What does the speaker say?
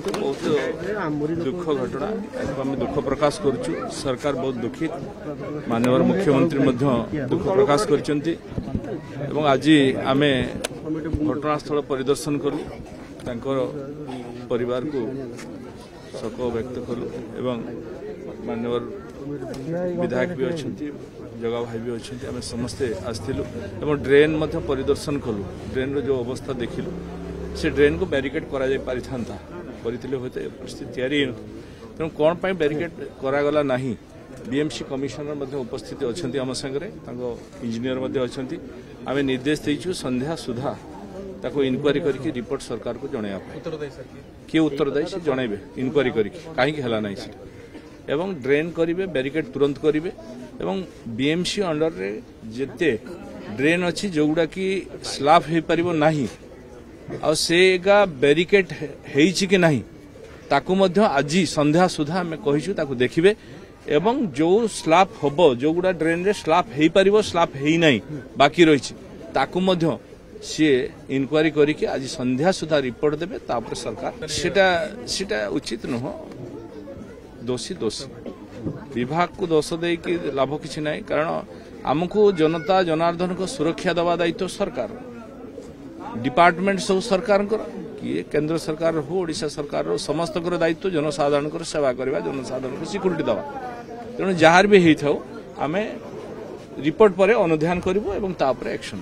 बहुत दुख घटना आम दुख प्रकाश करुचु। सरकार बहुत दुखित, माननीय मुख्यमंत्री दुख प्रकाश करछंती। आज आम घटनास्थल परिदर्शन कलु, परिवार को शोक व्यक्त कलु एवं माननीय विधायक भी अच्छा, जगह भाई भी अच्छा, आम समस्ते आसलु एवं ड्रेन परिदर्शन कलु। ड्रेन जो अवस्था देखिलु से ड्रेन को बैरिकेड करा जाय परिथांता परिथिले होते परिस्थिति तैयारी तेणु कौन पाई बैरिकेड करागला नहीं। बीएमसी कमिशनर मध्ये उपस्थित अच्छा आम सागरे इंजीनियर मध्ये अच्छा। आम निर्देश देचु संध्या सुधा ताको इनक्वारी करके रिपोर्ट सरकार को जणाया किए उत्तरदायी से जनइबे इनक्वारी करके कहीं है ना एवं ड्रेन करेंगे बैरिकेड तुरंत करेंगे एवं बीएमसी अंडर रे जेते ड्रेन अच्छी जोगुड़ा कि स्लाफ हो पार नहीं आ सेगा बैरिकेड है कि नहीं ताकू मध्य आज संध्या सुधा आम कहीचु ताकू देखिबे एवं जो स्लाफ हम जोगुड़ा ड्रेन रे स्लाफ हो पार स्लाफ है नहीं बाकी रही ताकू मध्य सी इनक्वारी करके आज संध्या सुधा रिपोर्ट देवे तापर सरकार सेटा उचित नुह। दोषी दोषी विभाग को दोष दे कि लाभ किसी ना, कारण आमको जनता जनार्दन को सुरक्षा दवा दायित्व सरकार डिपार्टमेंट सब सरकार किए केंद्र सरकार हो ओडिशा सरकार समस्त दायित्व जनसाधारण सेवा करवा जनसाधारण को सिक्यूरीटी दवा। तेणु जार भी होता आम रिपोर्ट पर अनुध्यान करूँ और एक्शन।